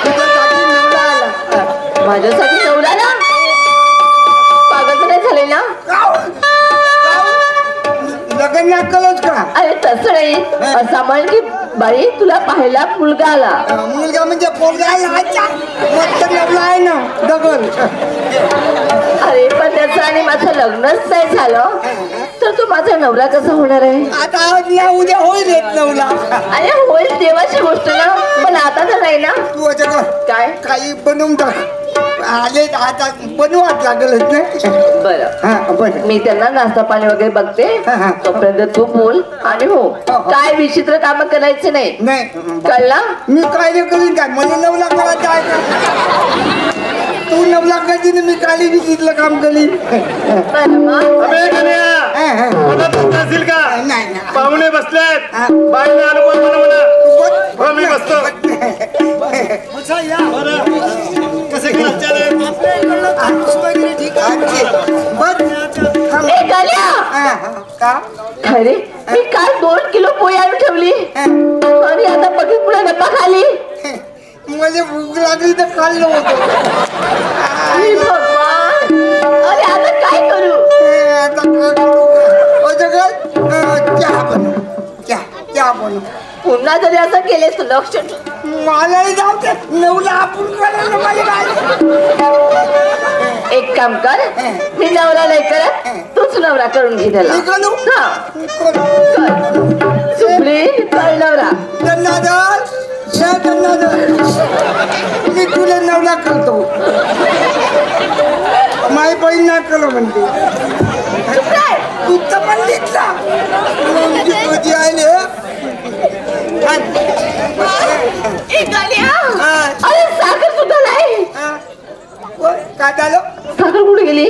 तुझ्यासाठी नवला आला. माझ्यासाठी नवरा? पागल नाही झाले ना? लग्न नाकलच का? अरे तसं नाही. असा म्हण की बाई तुला पाहायला मुलगा आला. मुलगा म्हणजे पोरगा आला. मस्त नवला आहे ना दगड. अरे पण त्याचं तुमचं आणि माझं लग्नच नाही झालं तर तो माझा नवरा कसा होणार आहे? आता आज ना उद्या होईल येत नवला. अरे होईल देवाची गोष्ट ना, पण आता तर नाही ना. तू आता काय काही बनवून टाक. आले आता बनवाच लागेलच ना. बरं हा बरं. मी त्यांना नाश्ता पाणी वगैरे बघते. हा. तोपर्यंत तू बोल आणि हो काय विचित्र काम करायचे नाही. नाही कळला? मी काय नाही करीन काय मला 9 लाख करायचं आहे का? तू 9 लाखाची मी काली विचित्र काम करीन. बरं मग. अबे गण्या, हा, हा. मला बसता असेल का? नाही नाही. पाहुणे बसलेत. हा. बाईने अनुभव म्हणा म्हणा. तू बस. हो मी बसतो. कसे काय ठीक आहे बस. ए गल्या, हा, हा. का अरे मी काल 2 किलो पोळी आणून ठेवली आणि आता बघित पुढे डब्बा खाली. मला भूक लागली तर खाल्लं होतं. अरे भगवान, अरे आता काय करू? आता काय करू? असं कर, चहा बनव. चहा बनव. पुन्हा जरी असं केलेस तर लक्ष मलाही जाऊ दे. 9 ला आपण करायला माझी बाई. एक काम कर, मी नवरा नाही करत, तूच नवरा करून घे त्याला. मी करू? हा कर. सुपली कर नवरा. धन्यवाद. मी तुला 9 लाख करतो. माई बहीण ना करो म्हणते. काय? तू तर म्हणलीच ना. तुझी आले ए गल्या, अरे साखर सुद्धा नाही. काय झालं? साखर कुठे गेली?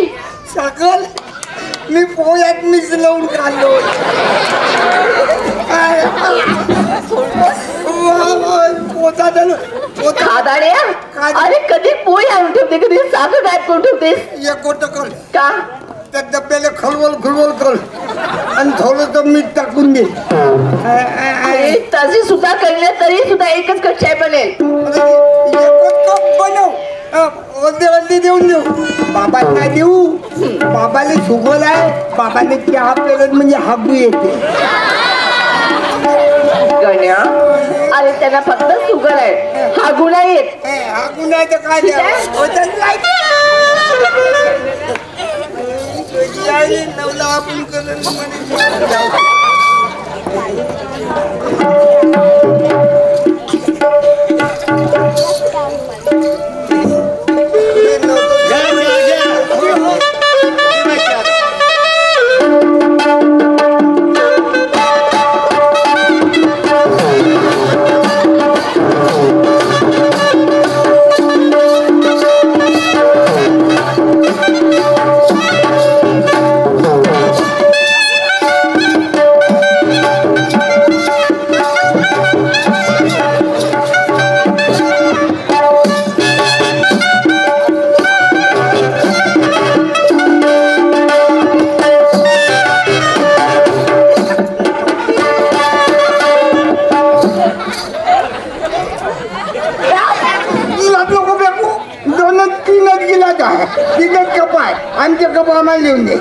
साखर मी पोळ्यात मिसळून खाल्लो. पोता झालं पोता. खादाड्या, अरे कधी पोळी आणून ठेवते, कधी साखर गायब करून ठेवतेस. एक गोट कर. का? त्या डब्याला खळवळ कर आणि थोडंसं मीठ टाकून दे. अरे तशी सुद्धा कळले तरी सुद्धा एकच कच्ची आहे बनेल. बनव. वरती देऊन देऊ. बाबांना देऊ. बाबाला शुगर आहे. बाबाने चहा पेरत म्हणजे हागू येते. गण्या, अरे त्यांना फक्त शुगर आहे, हा गुन्हा येत. हागू नाही तर काय नवला आपण करत. आमच्या कप आम्हाला लिहून दे.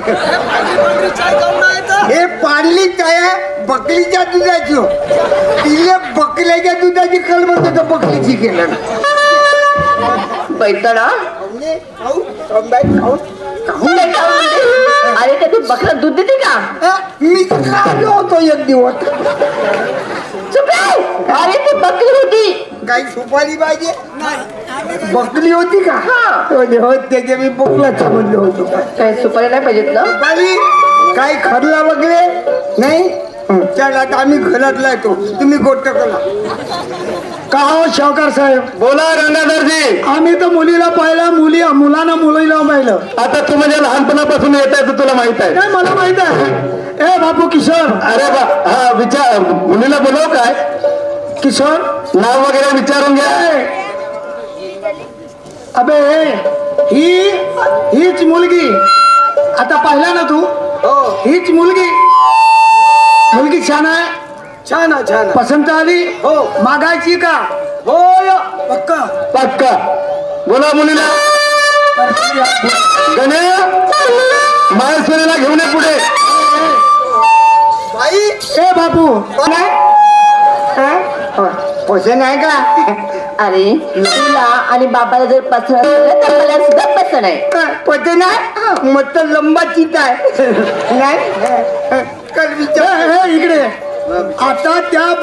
हे पाडली काय बकरीच्या दुधाची. तिला बकऱ्याच्या दुधाची कल म्हणतो तर बकरीची केलं. बैतडा अरे का तू बकरा दूध देते का? मी खाल्लो होतो एक दिवस. अरे ती बकरी होती. काही सुपारी पाहिजे. बकरी होती का? त्याचे मी बोकला समजलो होतो. काही सुपारी नाही पाहिजेत ना? सुपारी काही खरला वगैरे नाही. चला आता आम्ही घरातला येतो. तुम्ही गोष्ट करा. का हो शावकार साहेब? बोला रंगाधरजी. आम्ही तर मुलीला पाहिलं, मुलांना मुलीला पाहिलं. आता तू म्हणजे लहानपणापासून येत आहे तर तुला माहित आहे. नाही मला माहित आहे. ए बापू किशोर. अरे बा हा विचार. मुलीला बोलव काय किशोर नाव वगैरे विचारून घ्या. अबे हीच मुलगी. आता पाहिला ना तू? हीच मुलगी छान आहे. छान छान. पसंत आली? हो. मागायची का? हो पक्का पक्का. बोला मुलीला. गण्या माहेश्वरीला घेऊन ये पुढे. बाई. ए बापू कोण आहे? पैसे नाही का अरे तुला आणि बाबाला जर पसंत असेल तर मला सुद्धा पसंत आहे. पैसे नाही मग तर लंबा चिता आहे नाही कर विचार. हे इकडे आता त्या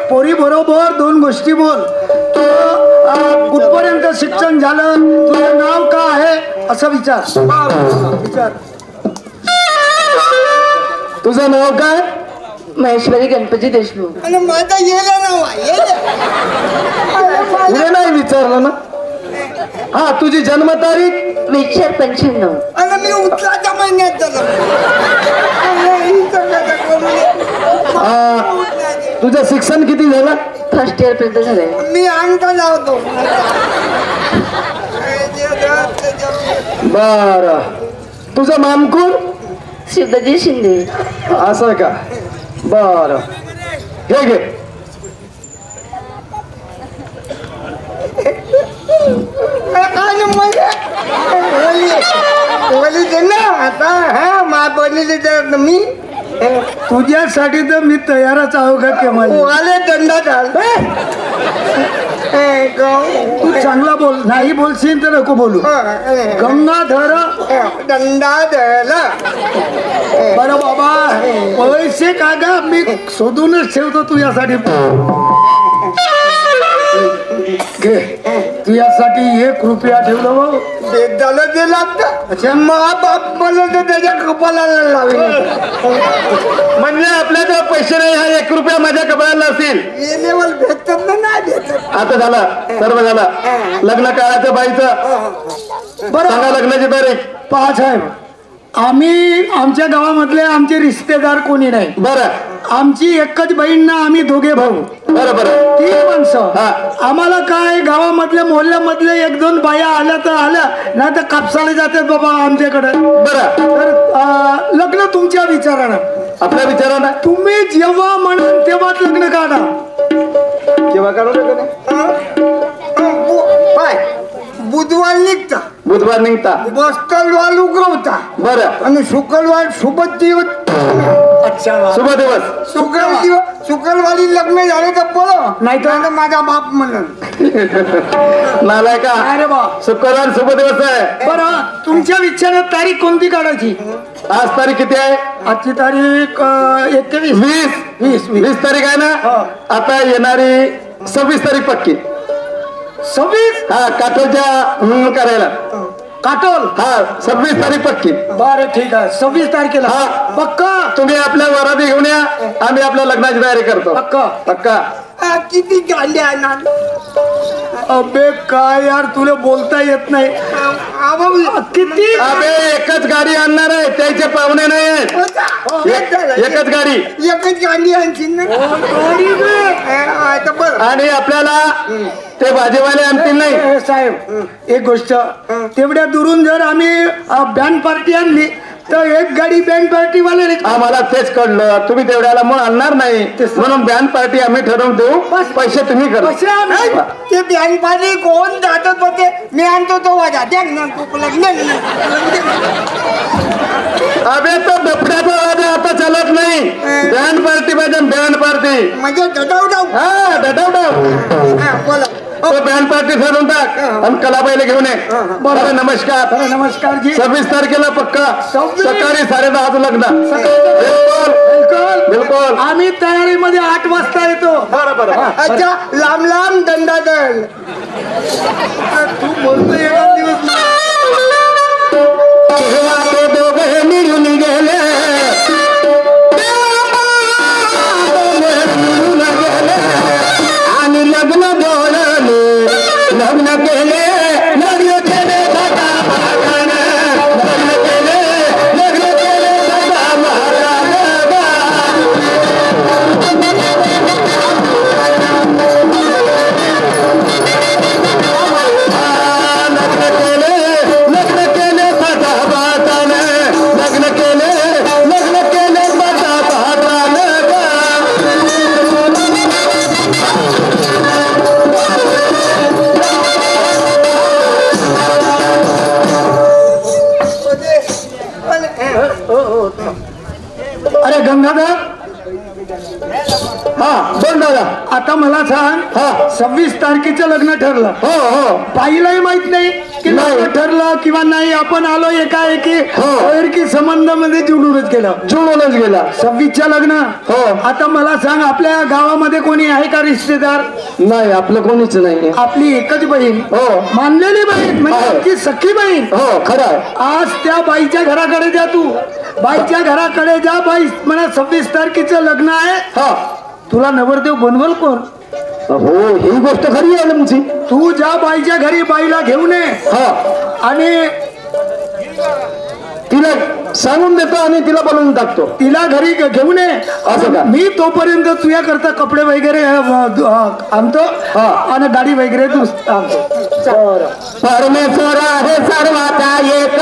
पोरी बरोबर दोन गोष्टी बोल. तू कुठपर्यंत शिक्षण झालं, तुझं नाव का आहे असं विचार. तुझं नाव काय? महेश्वरी गणपती देशमुख. आणि माझं येलं नाव आहे तुला नाही विचारलं ना. हा तुझी जन्मतारीख? 2095. आणि मी उचलाच्या महिन्यात झालो. तुझं शिक्षण किती झालं? फर्स्ट इयर पर्यंत झालंय. मी अंगठा लावतो. बर तुझं नाम कोण? शिवदाजी शिंदे. असं का? बर हे घे. आता हा मा बनले तर मी तुझ्यासाठी तर मी तयारच आहो का केव्हा. वाले दंडा झाल. तू चांगला बोल, नाही बोलशील तर नको बोलू. गंगाधर दंडा झाला. बरं बाबा पैसे का ग मी शोधूनच ठेवतो तुझ्यासाठी. घे तुझ्यासाठी 1 रुपया ठेवलं भाऊ. बेद झालं ते लागतं. मा बाप मला तर त्याच्या कपालाला लावेल. म्हणजे आपल्याकडे पैसे नाही, हा 1 रुपया माझ्या कपाळाला असेल. हे लेवल भेटतात ना नाही भेटत. आता झाला सर्व झाला. लग्न काळाच्या बाईचं बरं सांगा लग्नाची तारीख. पहा साहेब, आम्ही आमच्या गावामधले आमचे रिश्तेदार कोणी नाही. बरं आमची एकच बहीण ना आम्ही दोघे भाऊ. बरं बरं 3 माणसं. हा. आम्हाला काय गावामधल्या मोहल्ल्यामधले 1-2 बाया आल्या तर आल्या, नाही तर कापसाला जातात बाबा आमच्याकडे. बरं तर लग्न तुमच्या विचारानं. आपल्या विचारानं तुम्ही जेव्हा म्हणाल तेव्हाच लग्न काढा. केव्हा काढू? पाय बुधवार निघता, बुधवार निघता. बस्तलवार उगवता बरं आणि शुक्रवार शुभ दिवस. शुभ दिवस. शुक्रवारी लग्न झालं तर बरं, नाही तर माझा बाप म्हणून नालाय का? अरे बा. शुक्रवार शुभ दिवस आहे. बरं तुमच्या विचारात तारीख कोणती काढायची? आज तारीख किती आहे? आजची तारीख 21. 20 तारीख आहे ना. आता येणारी 26 तारीख पक्की. 26 हा काठोलच्या करायला. काटोल. हा 26 तारीख पक्की. बरं ठीक आहे 26 तारखेला. हा. पक्का. तुम्ही आपल्या वराती घेऊन या, आम्ही आपल्या लग्नाची तयारी करतो. पक्का. पक्का. किती गांड्या आणणार. अबे काय यार तुला बोलता येत नाही. किती अबे एकच गाडी आणणार आहे, त्याचे पाहुणे नाही आहेत. एकच गाडी. एकच गांडी आणशील ना. बरं आणि आपल्याला ते भाजीवाले आणतील नाही. ए, साहेब एक गोष्ट, तेवढ्या दुरून जर आम्ही बँड पार्टी आणली तर एक गाडी बँड पार्टी वाले. आम्हाला तेच कळलं, तुम्ही तेवढ्याला मग आणणार नाही, म्हणून बँड पार्टी आम्ही ठरवून देऊ. पैसे तुम्ही करा. ते बँड पार्टी कोण जातात होते, मी आणतो तो वाजा. अबे तो डफड्याचा वाजा आता चालत नाही. बँड पार्टी पाहिजे, बँड पार्टी. म्हणजे डटावडाव. हा डटावडाव. बोला. तो बँड पार्टी ठरवून टाक आणि कलाबाईला घेऊन ये. बरं नमस्कार. नमस्कार जी. 26 तारखेला पक्का सकाळी 10:30 लग्न. बिलकुल. आम्ही तयारीमध्ये 8 वाजता येतो. बरं बरं. अच्छा लांब लांब दंडादल. तू बोलतो एका दिवस तेव्हा ते दोघे मिळून गेले, आणि लग्न जोडले, लग्न केले, लग्न केले दादा महाराज, लग्न केले, लग्न केले दादा महाराज. लग्न केले, लग्न केले दादा बातान, लग्न केले, लग्न केले दादा बातान. अरे गंगाधर हा बोल ना. बघा आता मला सांग, 26 तारखेचं लग्न ठरलं. हो हो बाईलाही माहित नाही की लग्न ठरलं किंवा नाही. आपण आलो एकाएकी संबंधामध्ये जुळूनच गेला. 26च्या लग्न. हो. आता मला सांग, आपल्या गावामध्ये कोणी आहे का रिश्तेदार? नाही, आपलं कोणीच नाही. आपली एकच बहीण. हो. मानलेली बहीण म्हणजे आमची सख्खी बहीण. हो खरं. आज त्या बाईच्या घराकडे जा, तू बाईच्या घराकडे जा. बाई म्हणा 26 तारखेचं लग्न आहे, तुला नवरदेव बनवल कोण? हो, ही गोष्ट खरी आहे तुमची. तू जा बाईच्या घरी, बाईला घेऊन ये आणि तिला सांगून देतो आणि तिला बनवून टाकतो. तिला घरी घेऊन ये. असं का? मी तोपर्यंत तुझ्या करता कपडे वगैरे आणतो आणि गाडी वगैरे आणतो. परमेश्वर आहे सर्वाचा एक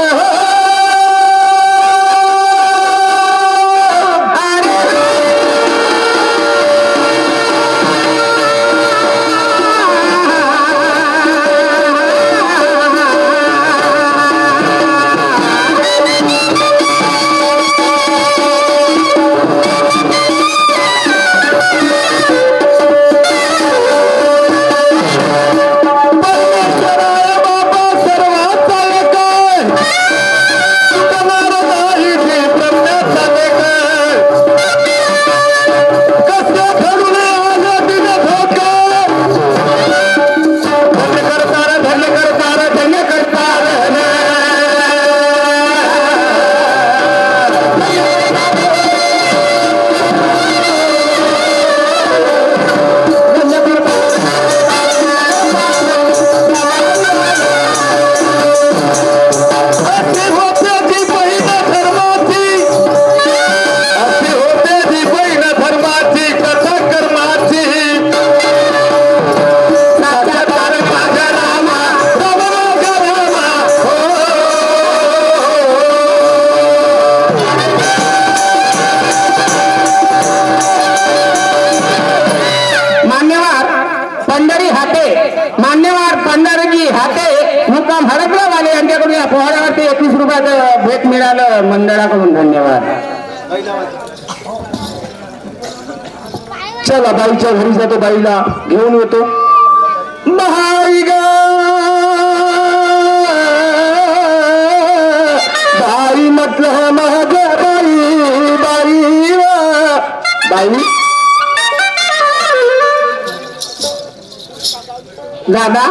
भेट मिळालं मंडळाकडून. धन्यवाद. चला बाईच्या घरी जातो, बाईला घेऊन येतो. बाई ग बाई म्हटलं महाग बाई बाई बाई. दादा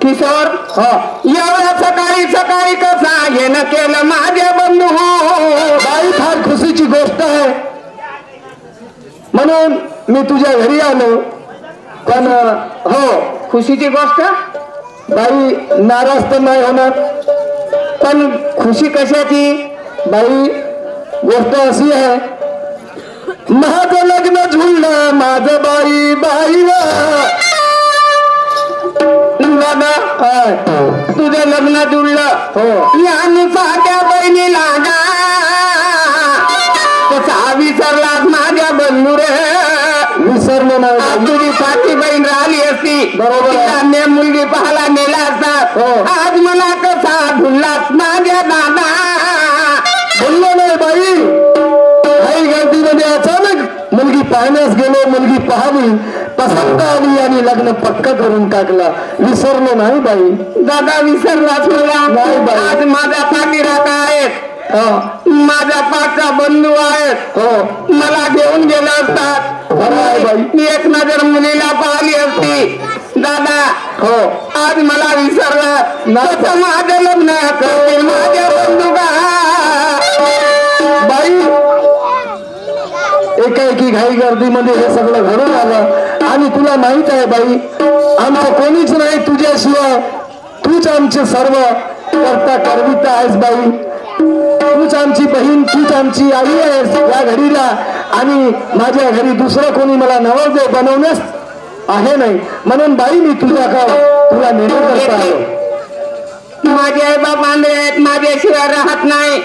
किशोर, एवढ्या सकाळी सकाळी कसा येणं केलं माझे बंधू? बाई, फार खुशीची गोष्ट आहे म्हणून मी तुझ्या घरी आलो. पण खुशीची गोष्ट? बाई, नाराज तर नाही होणार. पण खुशी कशाची? बाई, गोष्ट अशी आहे, माझं लग्न जुळलं माझं बाई बाई. दादा, तुझं लग्न जुळलं. या साध्या बहिणीला कसा विसरलास माझ्या बंधू रे? विसरलो नाही. तुझी साथी बहीण राहिली असती, बरोबर, मुलगी पाहायला नेला असतात. आज मला कसा भुललास माझ्या दादा? बोललो नाही बाई, काही गर्दीमध्ये अचानक मुलगी पाहण्यास गेलो. मुलगी पाहावी, पसंत आली आणि लग्न पक्क करून टाकला. विसरलो नाही बाई. दादा, विसरलास मला? नाही बाई. आज माझा पाठीराखा आहेत, माझा पाठचा बंधू आहेत. मला घेऊन गेला असतात. बाई, मी एक नजर मुलीला पाहिली असती. दादा, आज मला विसरलात. माझं लग्न करतील माझ्या बंधू का? बाई, एकाएकी घाई गर्दीमध्ये हे सगळं घडून आलं. आणि तुला माहित आहे बाई, आमचं कोणीच नाही तुझ्याशिवाय. तूच आमचे सर्व करता करविता आहेस बाई. तूच आमची बहीण, तूच आमची आई आहेस या घडीला. आणि माझ्या घरी दुसरं कोणी मला नवरदेव बनवण्यास आहे नाही. म्हणून बाई, मी तुला नेहमी करता आलो. माझे आई बाप आंधळे आहेत, माझ्याशिवाय राहत नाही.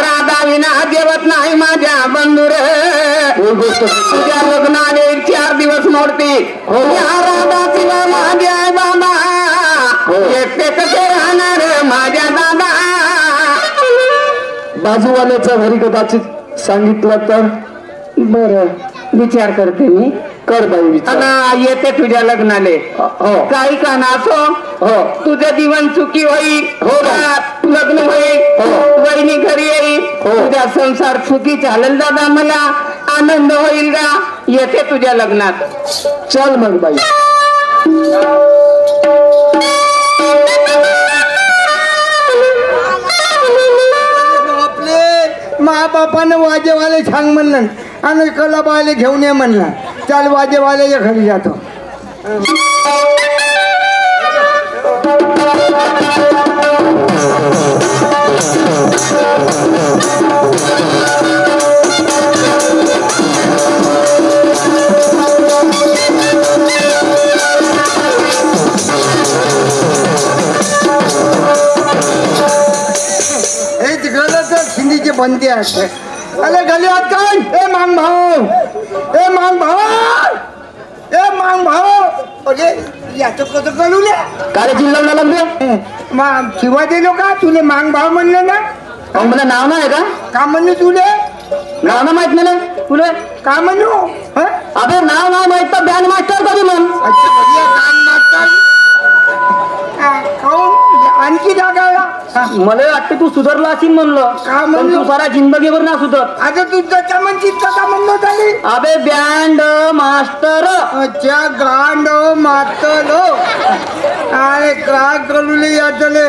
राधा विना जेवत नाही माझ्या बंधू रे. तुझ्या लग्नाने 4 दिवस मोडती. राधा शिवाय माझे आई बाबा एकटे कसे राहणार माझ्या दादा? बाजूवाल्याच्या घरी कदाचित सांगितलं तर. बरं, विचार करते मी. कर बाई विचार. आणि येते तुझ्या लग्नाले. हो काही का नाचो. हो तुझं जीवन सुखी होईल. हो. लग्न होईल. हो. वहिनी घरी येईल. हो. तुझा संसार सुखी चालेल दादा. मला आनंद होईल का. येते तुझ्या लग्नात. चल मग बाई. आपले मा बापानं वाजेवाले सांग म्हणलं आणि कलाबाले घेऊन ये म्हणला. चाल वाजेवाल्याच्या घरी जातो. हे तिकडं तर हिंदीची बंदी असते. अरे गलियात काय ए मांग भाऊ. ए मांग भाऊ. ए मांग भाऊ. अरे याचं कसं कळू नये. काय जिल्हा लागले मग शिवा दिलो का तुले मांग भाव म्हणलं ना. मला नाव नाही का. का म्हणू तुले. नाव ना माहित नाही तुला. का म्हणू. हं? अबे नाव नाही माहित तर बँड मास्टर कधी म्हण. अच्छा बढ़िया काम मास्तर. खाऊन आणखी जागाला. मला वाटतं तू सुधारला असेल म्हणलं. का पण म्हणलो. तू सारा जिंदगीवर ना सुधर. आता तू त्याच्या म्हणजे का म्हणलो झाली. अबे बँड मास्टर. अच्छा गांड मातलो. अरे का करू यातले.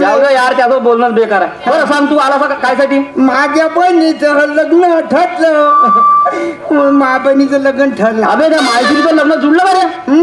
जाऊ दे यार त्याचं बोलणं बेकार आहे. बरं सांग तू आला काय साठी. माझ्या बहिणीचं लग्न ठरलं. माझ्या बहिणीचं लग्न ठरलं. अबे त्या माहितीचं लग्न जुळलं बरे.